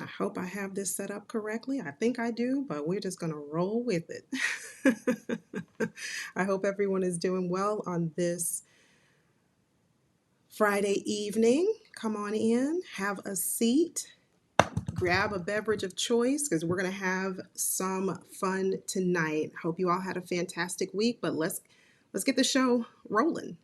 I hope I have this set up correctly. I think I do, but we're just going to roll with it. I hope everyone is doing well on this Friday evening. Come on in, have a seat, grab a beverage of choice because we're going to have some fun tonight. Hope you all had a fantastic week, but let's get the show rolling.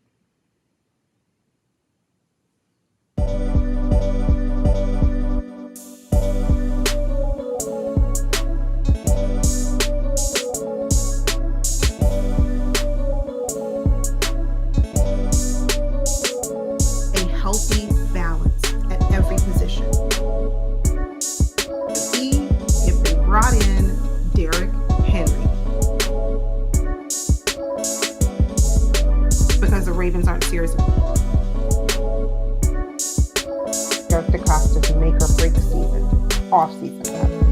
A healthy balance at every position. He, if they brought in Derrick Henry, because the Ravens aren't serious. Dirk DeCosta to make or break the season, off season.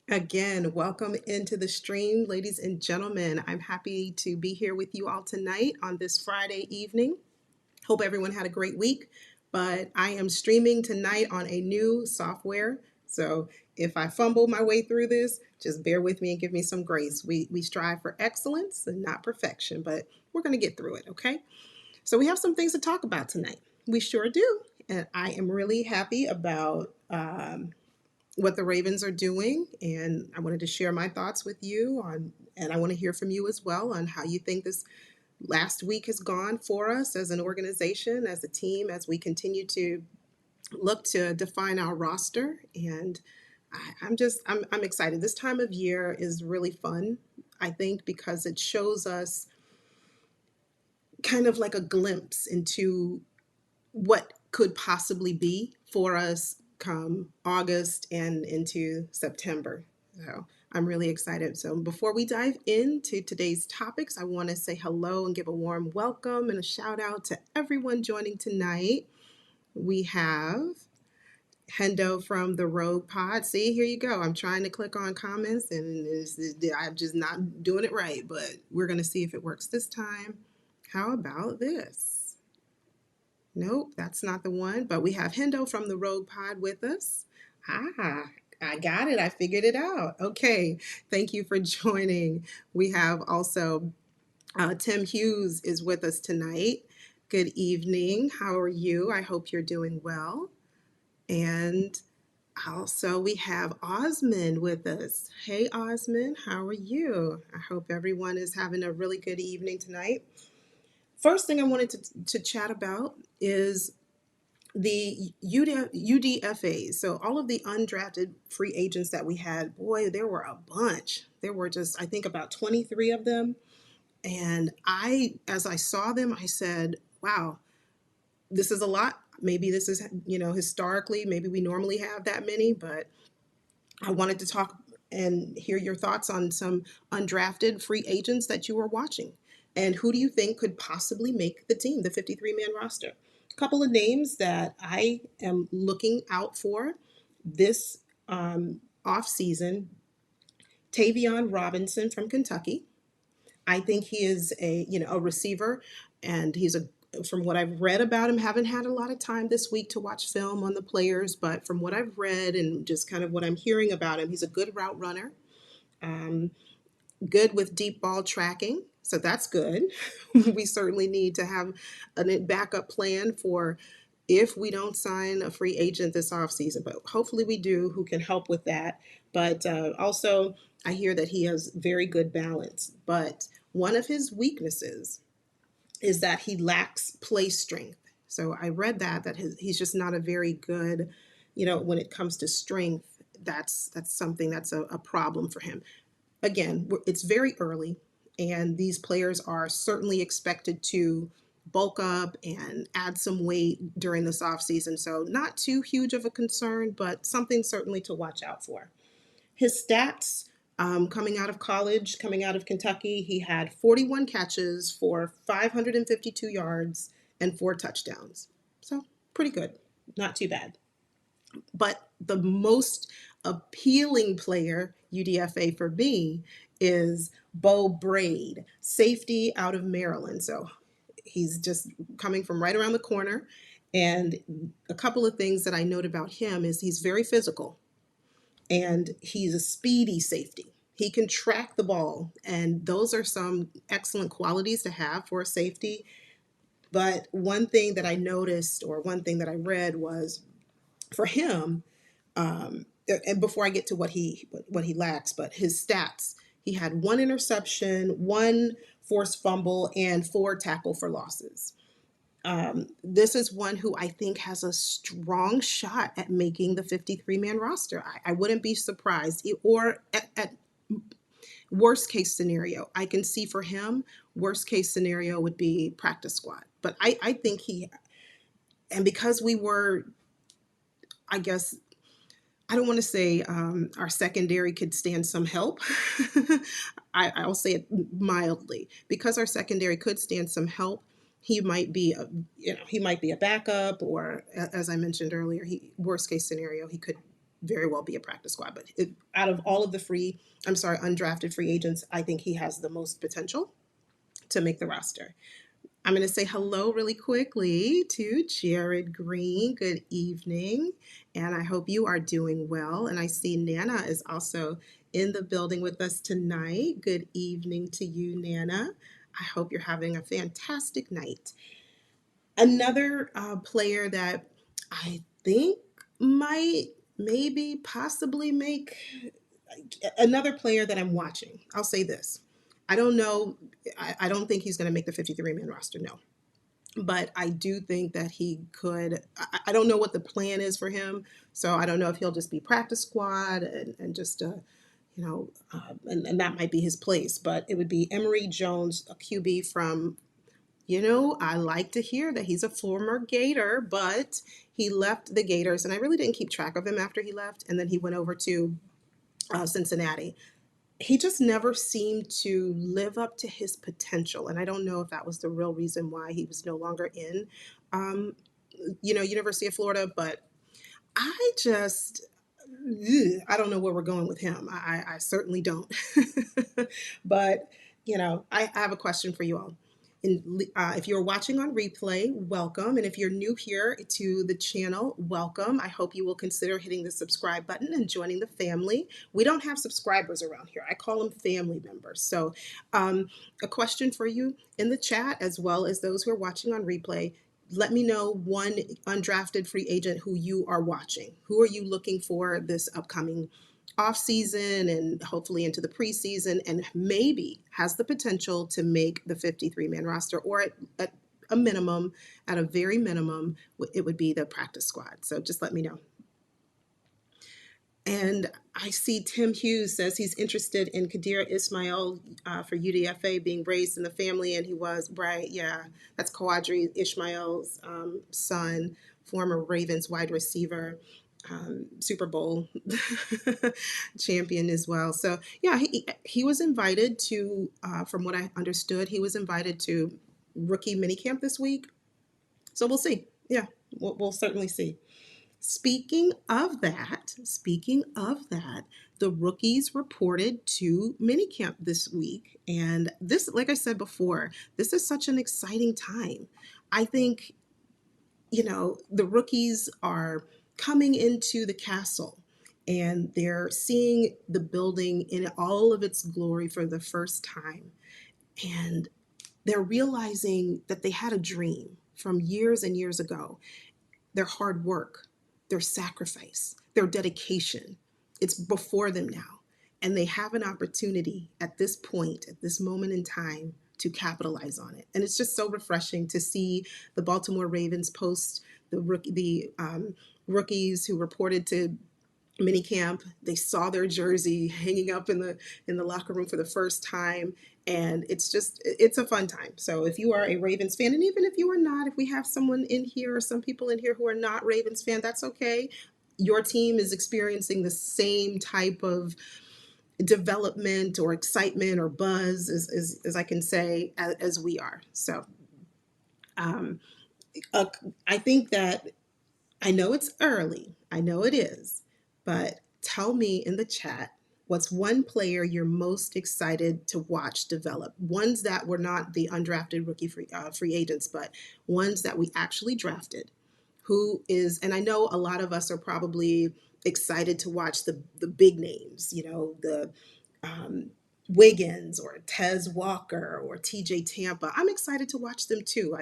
Again, welcome into the stream, ladies and gentlemen. I'm happy to be here with you all tonight on this Friday evening. Hope everyone had a great week, but I am streaming tonight on a new software. So if I fumble my way through this, just bear with me and give me some grace. We strive for excellence and not perfection, but we're going to get through it, okay? So we have some things to talk about tonight. We sure do. And I am really happy about what the Ravens are doing, and I wanted to share my thoughts with you on, and I want to hear from you as well on how you think this last week has gone for us as an organization, as a team, as we continue to look to define our roster. And I'm excited. This time of year is really fun, I think, because it shows us kind of like a glimpse into what could possibly be for us come August and into September. So I'm really excited. So before we dive into today's topics, I want to say hello and give a warm welcome and a shout out to everyone joining tonight. We have Hendo from the Rogue Pod. See, here you go. I'm trying to click on comments and I'm just not doing it right, but we're going to see if it works this time. How about this? Nope, that's not the one. But we have Hendo from the Rogue Pod with us. Ah, I got it. I figured it out. Okay, thank you for joining. We have also Tim Hughes is with us tonight. Good evening. How are you? I hope you're doing well. And also we have Osmond with us. Hey, Osmond, how are you? I hope everyone is having a really good evening tonight. First thing I wanted to chat about is the UDFAs. So all of the undrafted free agents that we had, boy, there were a bunch. There were just, I think, about 23 of them. And as I saw them, I said, wow, this is a lot. Maybe this is, historically, maybe we normally have that many, but I wanted to talk and hear your thoughts on some undrafted free agents that you were watching. And who do you think could possibly make the team, the 53-man roster? A couple of names that I am looking out for this off season. Tavion Robinson from Kentucky. I think he is a receiver, and he's a from what I've read about him, haven't had a lot of time this week to watch film on the players, but from what I've read and just kind of what I'm hearing about him, he's a good route runner, um, good with deep ball tracking. So that's good. We certainly need to have a backup plan for if we don't sign a free agent this offseason, but hopefully we do, who can help with that. But also, I hear that he has very good balance. But one of his weaknesses is that he lacks play strength. So I read that he's just not a very good, when it comes to strength, that's something that's a problem for him. Again, it's very early, and these players are certainly expected to bulk up and add some weight during this off season. So not too huge of a concern, but something certainly to watch out for. His stats Coming out of college, coming out of Kentucky, he had 41 catches for 552 yards and 4 touchdowns. So pretty good, not too bad. But the most appealing player, UDFA for me, is Bo Braid, safety out of Maryland. So he's just coming from right around the corner. And a couple of things that I note about him is he's very physical and he's a speedy safety. He can track the ball, and those are some excellent qualities to have for a safety. But one thing that I noticed, or one thing that I read, was for him, and before I get to what he lacks, but his stats, he had 1 interception, 1 forced fumble, and 4 tackle for losses. This is one who I think has a strong shot at making the 53-man roster. I wouldn't be surprised. Or at worst case scenario, I can see for him, worst case scenario would be practice squad. But I think and because we were, I guess, I don't want to say our secondary could stand some help. I'll say it mildly. Because our secondary could stand some help, he might be a backup, or as I mentioned earlier, worst case scenario, he could very well be a practice squad. But out of all of the undrafted free agents, I think he has the most potential to make the roster. I'm going to say hello really quickly to Jared Green. Good evening, and I hope you are doing well. And I see Nana is also in the building with us tonight. Good evening to you, Nana. I hope you're having a fantastic night. Another player that I think might maybe possibly make another player that I'm watching. I'll say this. I don't know. I don't think he's going to make the 53-man roster. No. But I do think that he could. I don't know what the plan is for him. So I don't know if he'll just be practice squad and just, and that might be his place. But it would be Emory Jones, a QB from, I like to hear that he's a former Gator, but he left the Gators. And I really didn't keep track of him after he left. And then he went over to Cincinnati. He just never seemed to live up to his potential. And I don't know if that was the real reason why he was no longer in, University of Florida. But I just, I don't know where we're going with him. I certainly don't. But, I have a question for you all. If you're watching on replay, welcome. And if you're new here to the channel, welcome. I hope you will consider hitting the subscribe button and joining the family. We don't have subscribers around here. I call them family members. So a question for you in the chat, as well as those who are watching on replay. Let me know one undrafted free agent who you are watching. Who are you looking for this upcoming off season and hopefully into the preseason, and maybe has the potential to make the 53-man roster, or at a minimum, at a very minimum, it would be the practice squad. So just let me know. And I see Tim Hughes says he's interested in Kadir Ismail for UDFA, being raised in the family, and he was, right, yeah, that's Kawadri Ismail's son, former Ravens wide receiver. Super Bowl champion as well. So yeah, he was invited to, from what I understood, he was invited to rookie minicamp this week. So we'll see. Yeah, we'll certainly see. Speaking of that, the rookies reported to minicamp this week. And this, like I said before, this is such an exciting time. I think, the rookies are coming into the castle and they're seeing the building in all of its glory for the first time. And they're realizing that they had a dream from years and years ago. Their hard work, their sacrifice, their dedication, it's before them now. And they have an opportunity at this point, at this moment in time, to capitalize on it. And it's just so refreshing to see the Baltimore Ravens post the rookies who reported to minicamp. They saw their jersey hanging up in the locker room for the first time, and it's a fun time. So if you are a Ravens fan, and even if you are not, if we have someone in here or some people in here who are not Ravens fan, that's okay. Your team is experiencing the same type of development or excitement or buzz, as I can say, as we are. So um, uh, I think that I know it's early. I know it is. But tell me in the chat, what's one player you're most excited to watch develop? Ones that were not the undrafted rookie free agents, but ones that we actually drafted. Who is, and I know a lot of us are probably excited to watch the big names, the um, Wiggins or Tez Walker or TJ Tampa. I'm excited to watch them too.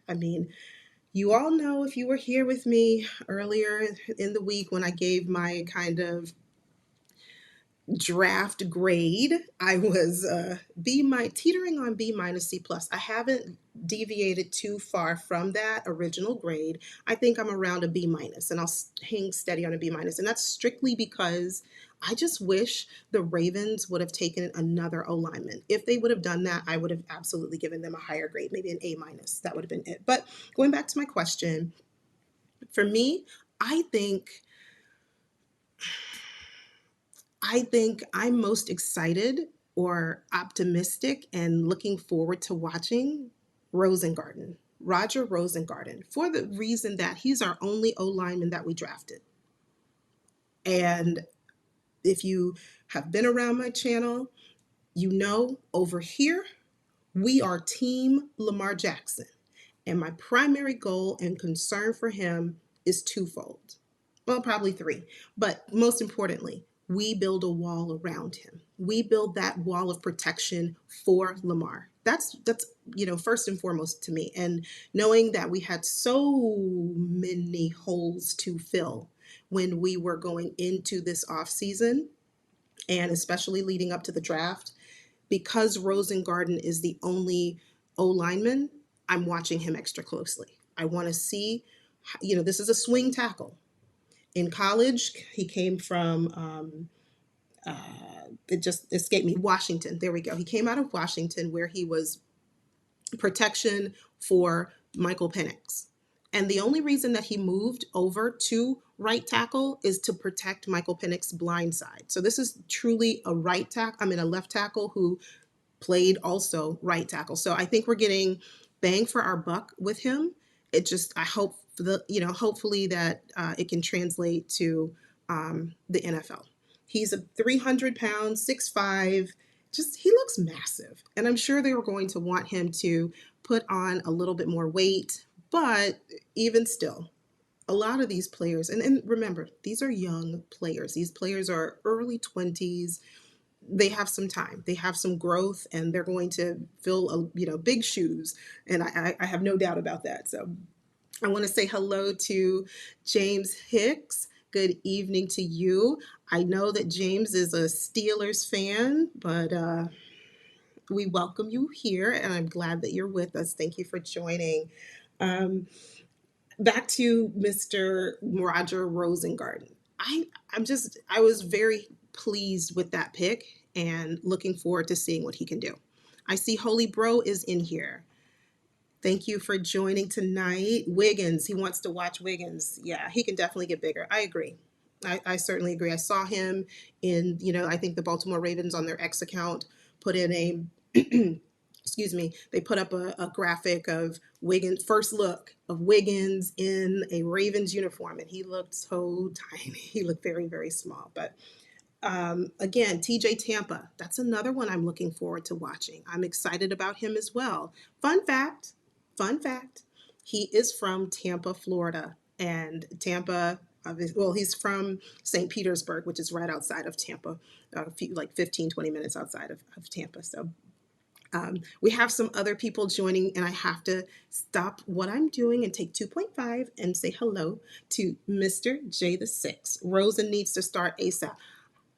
I mean, you all know, if you were here with me earlier in the week when I gave my kind of draft grade, I was teetering on B minus C plus. I haven't deviated too far from that original grade. I think I'm around a B minus, and I'll hang steady on a B minus, and that's strictly because I just wish the Ravens would have taken another O lineman. If they would have done that, I would have absolutely given them a higher grade, maybe an A minus. That would have been it. But going back to my question, for me, I think I think I'm most excited or optimistic and looking forward to watching Rosengarten, Roger Rosengarten, for the reason that he's our only O lineman that we drafted. And if you have been around my channel, you know over here, we are Team Lamar Jackson. And my primary goal and concern for him is twofold. Well, probably three. But most importantly, we build a wall around him. We build that wall of protection for Lamar. That's first and foremost to me. And knowing that we had so many holes to fill when we were going into this off season, and especially leading up to the draft, because Rosengarten is the only O lineman, I'm watching him extra closely. I want to see, this is a swing tackle. In college, he came from, it just escaped me, Washington. There we go. He came out of Washington, where he was protection for Michael Penix. And the only reason that he moved over to right tackle is to protect Michael Penix's blind side. So this is truly a left tackle who played also right tackle. So I think we're getting bang for our buck with him. I hope hopefully that it can translate to the NFL. He's a 300 pounds, 6'5". Just, he looks massive. And I'm sure they were going to want him to put on a little bit more weight. But even still, a lot of these players, and remember, these are young players. These players are early 20s. They have some time, they have some growth, and they're going to fill big shoes, and I have no doubt about that. So I want to say hello to James Hicks. Good evening to you. I know that James is a Steelers fan, but we welcome you here, and I'm glad that you're with us. Thank you for joining. um, Back to Mr. Roger Rosengarten. I was very pleased with that pick and looking forward to seeing what he can do. I see Holy Bro is in here. Thank you for joining tonight. Wiggins, he wants to watch Wiggins. Yeah, he can definitely get bigger. I agree. I certainly agree. I saw him in, I think the Baltimore Ravens on their X account put in a excuse me, they put up a graphic of Wiggins, first look of Wiggins in a Ravens uniform, and he looked so tiny. He looked very, very small. But again, TJ Tampa, that's another one I'm looking forward to watching. I'm excited about him as well. Fun fact, he is from Tampa, Florida. And Tampa, well, he's from St. Petersburg, which is right outside of Tampa, like 15, 20 minutes outside of Tampa. So we have some other people joining, and I have to stop what I'm doing and take 2.5 and say hello to Mr. J the Six. Rosen needs to start ASAP.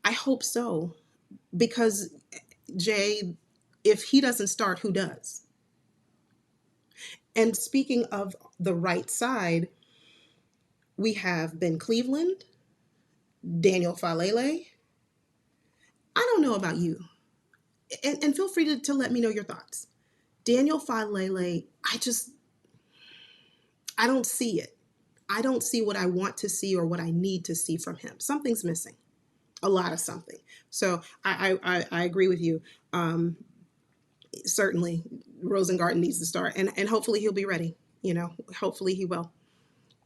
I hope so, because Jay, if he doesn't start, who does? And speaking of the right side, we have Ben Cleveland, Daniel Falele. I don't know about you, and feel free to let me know your thoughts. Daniel Falele, I don't see it. I don't see what I want to see or what I need to see from him. Something's missing. a lot of something. So I agree with you. Um, Certainly, Rosengarten needs to start, and hopefully he'll be ready. Hopefully he will.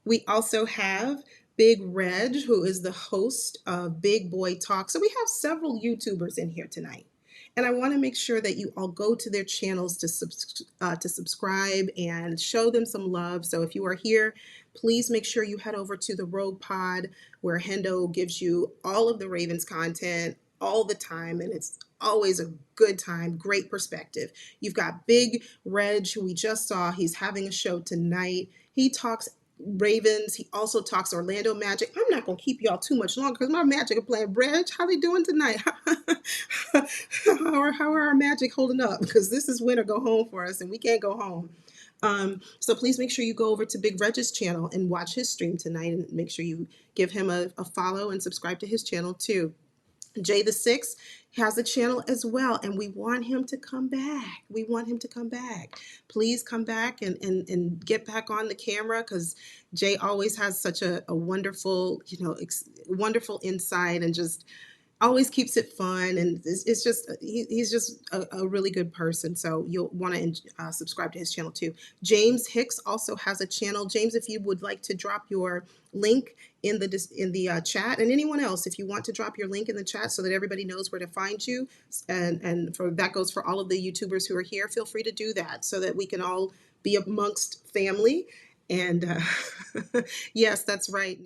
We also have Big Reg, who is the host of Big Boy Talk. So we have several YouTubers in here tonight. And I want to make sure that you all go to their channels to subscribe and show them some love. So if you are here, please make sure you head over to the Rogue Pod, where Hendo gives you all of the Ravens content all the time. And it's always a good time, great perspective. You've got Big Reg, who we just saw. He's having a show tonight. He talks Ravens. He also talks Orlando Magic. I'm not gonna keep y'all too much longer because my Magic are playing bridge. How they doing tonight? How are our Magic holding up? Because this is win or go home for us, and we can't go home. So please make sure you go over to Big Reg's channel and watch his stream tonight, and make sure you give him a follow and subscribe to his channel too. Jay the Six has a channel as well, and we want him to come back. We want him to come back. Please come back and get back on the camera, because Jay always has such a wonderful, wonderful insight, and just always keeps it fun, and it's just he's just a really good person. So you'll want to subscribe to his channel too. James Hicks also has a channel. James, if you would like to drop your link in the chat, and anyone else, if you want to drop your link in the chat so that everybody knows where to find you, and for that goes for all of the YouTubers who are here, feel free to do that so that we can all be amongst family. And yes, that's right.